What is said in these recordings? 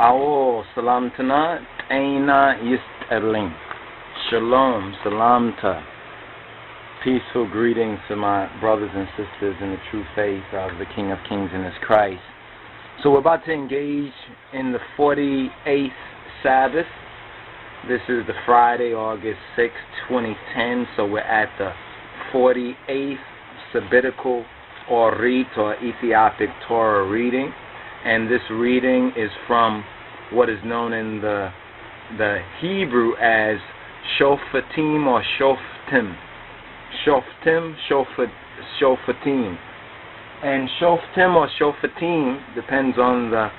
Awo salamtana taina yisterling. Shalom, salamta. Peaceful greetings to my brothers and sisters in the true faith of the King of Kings and His Christ. So we're about to engage in the 48th Sabbath. This is the Friday, August 6, 2010. So we're at the 48th Sabbatical Orit or Ethiopic Torah Reading. And this reading is from what is known in the Hebrew as Shophetim or Shophetim. Shophetim. And Shophetim or Shophetim depends on the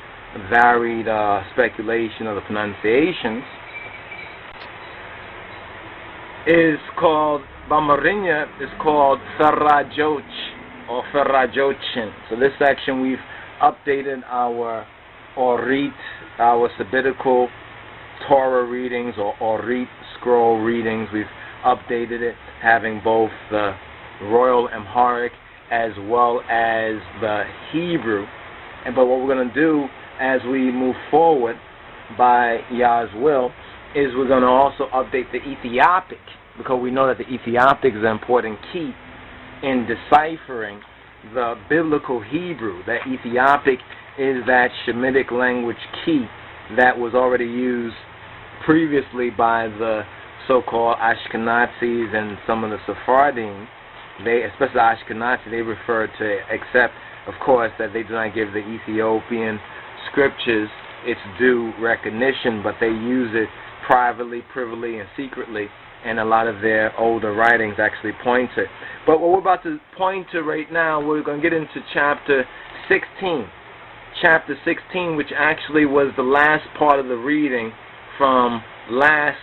varied speculation of the pronunciations. Is called Bamarinya is called Ferajoch or Ferajochin. So this section we've updated our Orit, our sabbatical Torah readings or Orit scroll readings. We've updated it, having both the Royal Amharic as well as the Hebrew. But what we're going to do as we move forward by Yah's will is we're going to also update the Ethiopic, because we know that the Ethiopic is an important key in deciphering the biblical Hebrew. That Ethiopic is that Shemitic language key that was already used previously by the so-called Ashkenazis and some of the Sephardim. They, especially Ashkenazi, they refer to, except of course that they do not give the Ethiopian scriptures its due recognition, but they use it privately, privily, and secretly, and a lot of their older writings actually point to it. But what we're about to point to right now, we're going to get into chapter 16. Chapter 16, which actually was the last part of the reading from last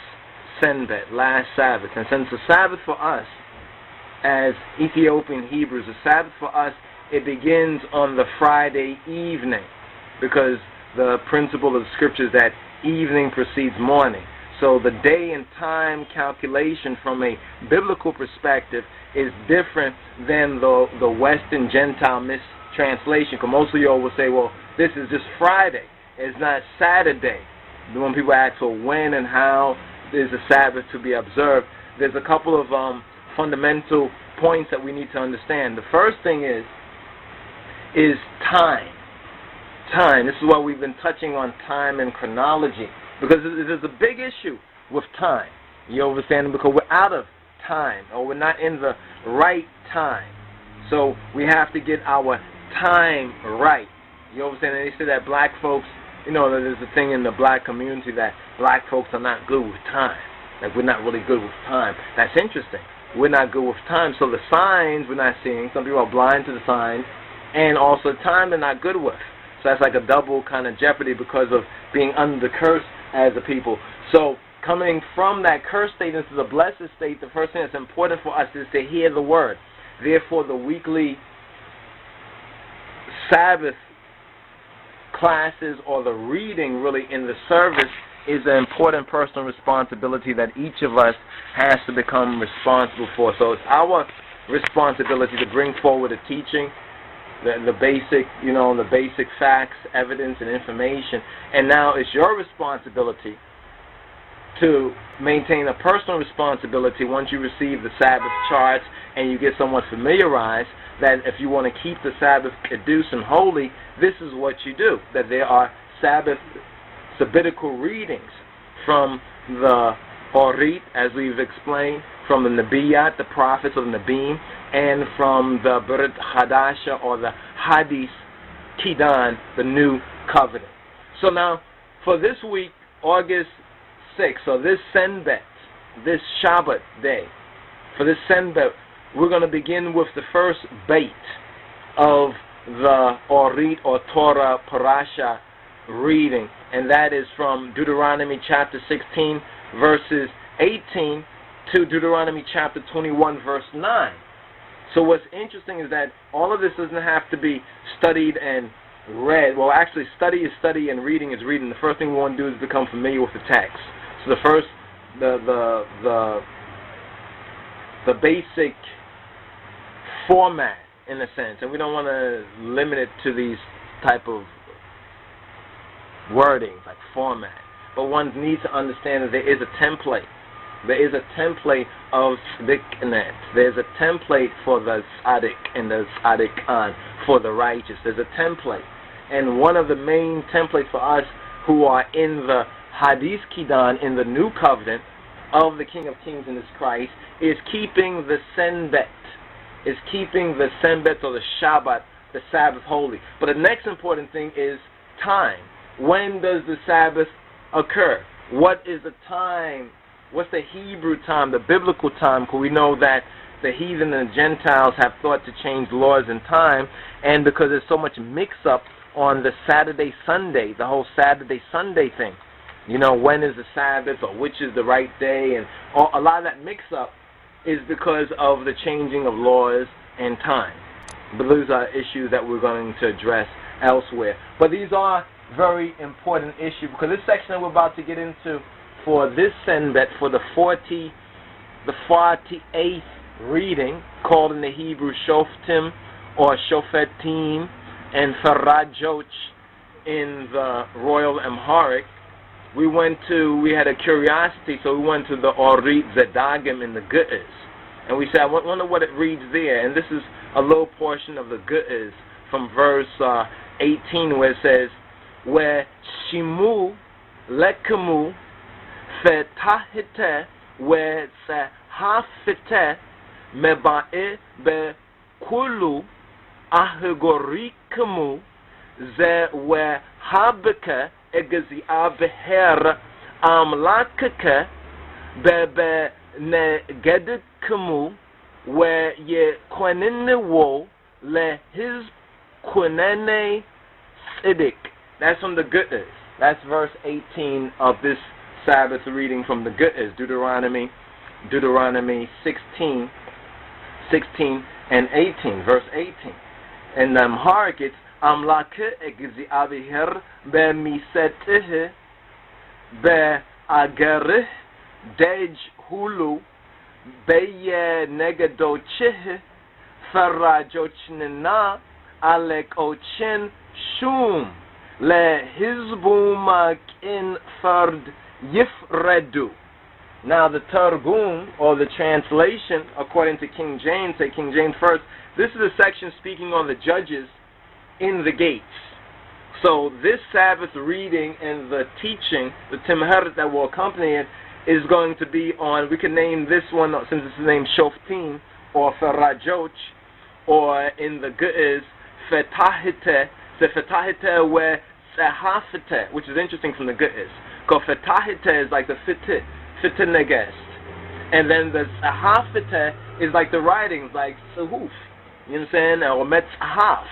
senbet, last Sabbath. And since the Sabbath for us, as Ethiopian Hebrews, the Sabbath for us, it begins on the Friday evening, because the principle of the scriptures that evening precedes morning. So the day and time calculation from a biblical perspective is different than the Western Gentile mistranslation. Because most of y'all will say, well, this is just Friday. It's not Saturday. When people ask, well, when and how is the Sabbath to be observed, there's a couple of fundamental points that we need to understand. The first thing is time. Time. This is why we've been touching on time and chronology, because there's a big issue with time. You understand? Because we're out of time, or we're not in the right time. So we have to get our time right. You understand? And they say that black folks, you know, there's a thing in the black community that black folks are not good with time. Like, we're not really good with time. That's interesting. We're not good with time. So the signs we're not seeing. Some people are blind to the signs. And also time they're not good with. So that's like a double kind of jeopardy because of being under the curse as a people. So coming from that cursed state into the blessed state, the first thing that's important for us is to hear the word. Therefore, the weekly Sabbath classes, or the reading really in the service, is an important personal responsibility that each of us has to become responsible for. So it's our responsibility to bring forward a teaching, the basic, you know, the basic facts, evidence, and information. And now it's your responsibility to maintain a personal responsibility once you receive the Sabbath charts and you get somewhat familiarized that if you want to keep the Sabbath Keddus and holy, this is what you do. That there are Sabbath sabbatical readings from the Orit, as we've explained, from the Nabiyat, the prophets of Nabim, and from the Brit Hadasha or the Hadith Kidan, the New Covenant. So now, for this week, August 6th, so this senbet, this Shabbat day, for this senbet, we're going to begin with the first bait of the Orit or Torah Parasha reading, and that is from Deuteronomy chapter 16, verses 18 to Deuteronomy chapter 21, verse 9. So what's interesting is that all of this doesn't have to be studied and read. Well, actually, study is study and reading is reading. The first thing we want to do is become familiar with the text. So the first, the basic format, in a sense, and we don't want to limit it to these type of wordings, like format. But one needs to understand that there is a template. There is a template of tzadiknet. There's a template for the tzaddik and the tzaddikan, for the righteous. There's a template. And one of the main templates for us who are in the Hadith Kidan, in the New Covenant of the King of Kings and His Christ, is keeping the senbet. Is keeping the senbet or the Shabbat, the Sabbath, holy. But the next important thing is time. When does the Sabbath occur? What is the time? What's the Hebrew time, the biblical time? Because we know that the heathen and the Gentiles have thought to change laws and time, and because there's so much mix-up on the Saturday, Sunday, the whole Saturday, Sunday thing. You know, when is the Sabbath, or which is the right day, and a lot of that mix-up is because of the changing of laws and time. But those are issues that we're going to address elsewhere. But these are very important issues, because this section that we're about to get into for this senbet, for the 48th reading, called in the Hebrew Shoftim or Shophetim, and Farajoch in the Royal Amharic, we had a curiosity, so we went to the Orit Zedagim in the Keddus, and we said, I wonder what it reads there. And this is a little portion of the Keddus from verse 18, where it says, where Shimu Lekamu Fetahite where Sehafite Mebae Be Kulu Ahegorikamu Ze where Habeke Egaziabeher Amlakeke Bebe Negedikamu where Ye Queninewo Le His Quenene Sidik. That's from the Keddus. That's verse 18 of this Sabbath reading from the Keddus, Deuteronomy 16 and 18, verse 18. And the Amharic, it's Amlake egzi abiher be misetih be agerih dej hulu be negadochih farajochnina alek ochen shum le hizbumak in fard yifredu. Now the Targum, or the translation, according to King James, say King James first, this is a section speaking on the judges in the gates. So this Sabbath reading and the teaching, the Timher that will accompany it, is going to be on, we can name this one, since it's named Shoftim, or Farajoch, or in the Keddus, Fetahite, the Fetahite where Sehafite, which is interesting from the Keddus. Because Fetahite is like the Fetha Nagast. And then the Sehafite is like the writings, like Sehuf, you know what I'm saying, or Metzahaf.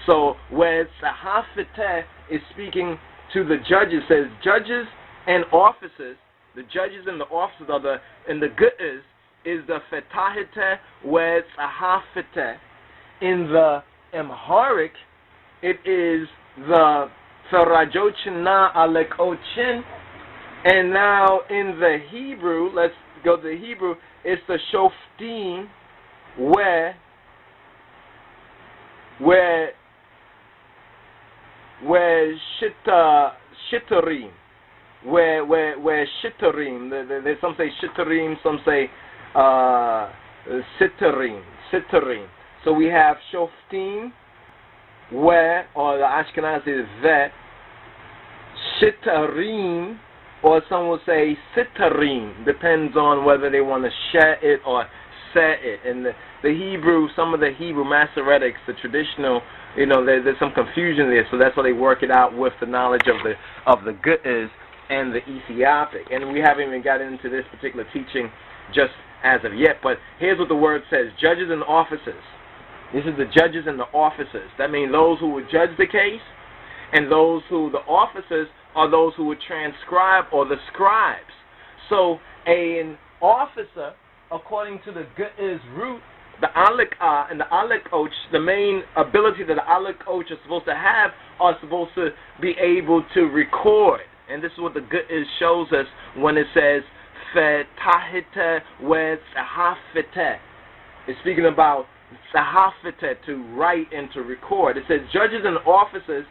So where Sehafite is speaking to the judges, says judges and officers, the judges and the officers are in the Keddus is the Fetahite where Sehafite. In the Amharic, it is the Farajochina Alek Ochin. And now in the Hebrew, let's go to the Hebrew, it's the Shoftim where Shitarim, where Shitarim, there's some say Shitarim, some say Sitarim. So we have Shoftim where, or the Ashkenazi is that, Shitarim, or some will say Sitarim, depends on whether they want to share it or say it. And the Hebrew, some of the Hebrew Masoretics, the traditional, you know, there's some confusion there, so that's why they work it out with the knowledge of the Keddus and the Ethiopic. And we haven't even gotten into this particular teaching just as of yet, but here's what the word says: judges and officers. This is the judges and the officers. That means those who would judge the case, and the officers are those who would transcribe, or the scribes. So an officer, according to the Keddus root, the Alek and the Alek Och, the main ability that the Alek Och are supposed to have are supposed to be able to record. And this is what the Keddus shows us when it says Fetahite we Sehafite. It's speaking about Sehafite, to write and to record. It says, judges and officers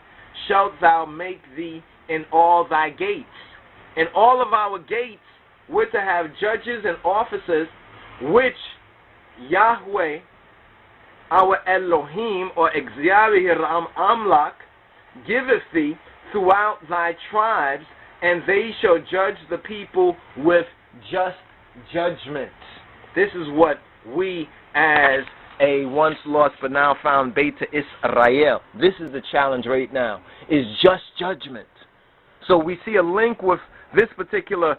shalt thou make thee in all thy gates. In all of our gates, we're to have judges and officers which Yahweh, our Elohim, or Exyari Ram Amlak, giveth thee throughout thy tribes, and they shall judge the people with just judgment. This is what we, as a once lost but now found Beta Israel, this is the challenge right now, is just judgment. So we see a link with this particular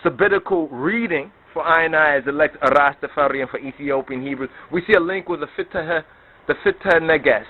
sabbatical reading for I and I as elect Rastafari and for Ethiopian Hebrew. We see a link with the Fetha Nagast.